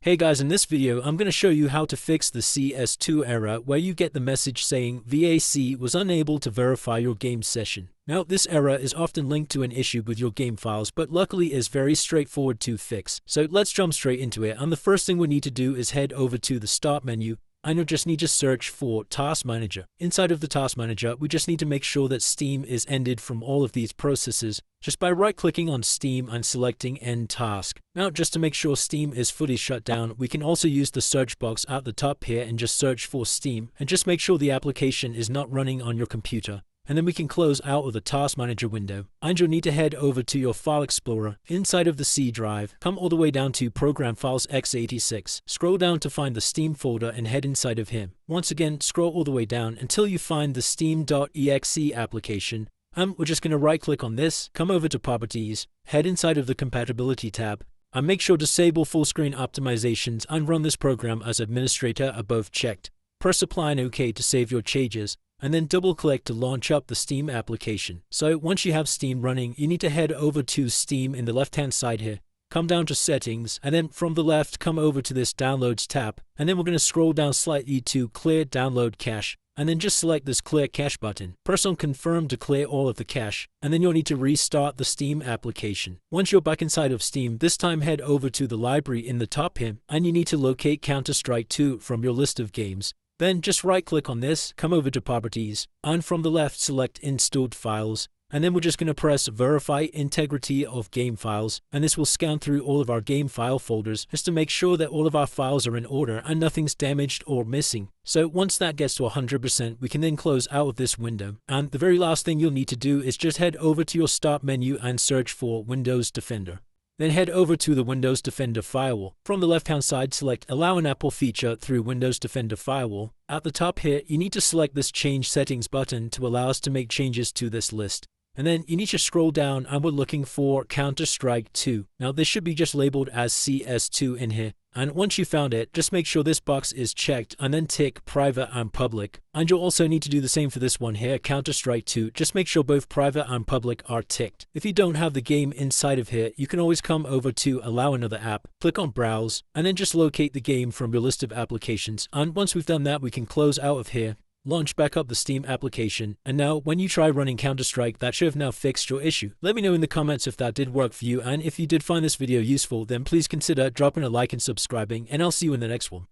Hey guys, in this video I'm going to show you how to fix the CS2 error where you get the message saying VAC was unable to verify your game session. Now this error is often linked to an issue with your game files, but luckily is very straightforward to fix. So let's jump straight into it, and the first thing we need to do is head over to the Start menu, and you'll just need to search for Task Manager. Inside of the Task Manager, we just need to make sure that Steam is ended from all of these processes just by right-clicking on Steam and selecting End Task. Now, just to make sure Steam is fully shut down, we can also use the search box at the top here and just search for Steam, and just make sure the application is not running on your computer. And then we can close out of the Task Manager window, and you'll need to head over to your File Explorer. Inside of the C drive, come all the way down to Program Files x86. Scroll down to find the Steam folder and head inside of here. Once again, scroll all the way down until you find the Steam.exe application. And we're just going to right click on this, come over to Properties, head inside of the Compatibility tab, and make sure Disable Full Screen Optimizations and Run this program as administrator are both checked. Press Apply and OK to save your changes, and then double-click to launch up the Steam application. So once you have Steam running, you need to head over to Steam in the left-hand side here, come down to Settings, and then from the left, come over to this Downloads tab, and then we're going to scroll down slightly to Clear Download Cache, and then just select this Clear Cache button. Press on Confirm to clear all of the cache, and then you'll need to restart the Steam application. Once you're back inside of Steam, this time head over to the library in the top here, and you need to locate Counter-Strike 2 from your list of games. Then just right-click on this, come over to Properties, and from the left select Installed Files, and then we're just going to press Verify Integrity of Game Files, and this will scan through all of our game file folders just to make sure that all of our files are in order and nothing's damaged or missing. So once that gets to 100%, we can then close out of this window. And the very last thing you'll need to do is just head over to your Start menu and search for Windows Defender. Then head over to the Windows Defender Firewall. From the left-hand side, select Allow an Apple feature through Windows Defender Firewall. At the top here, you need to select this Change Settings button to allow us to make changes to this list. And then you need to scroll down, and we're looking for Counter-Strike 2. Now this should be just labeled as CS2 in here. And once you found it, just make sure this box is checked and then tick Private and Public. And you'll also need to do the same for this one here, Counter-Strike 2. Just make sure both Private and Public are ticked. If you don't have the game inside of here, you can always come over to Allow another app, click on Browse, and then just locate the game from your list of applications. And once we've done that, we can close out of here, launch back up the Steam application, and now when you try running Counter-Strike, that should have now fixed your issue. Let me know in the comments if that did work for you, and if you did find this video useful, then please consider dropping a like and subscribing, and I'll see you in the next one.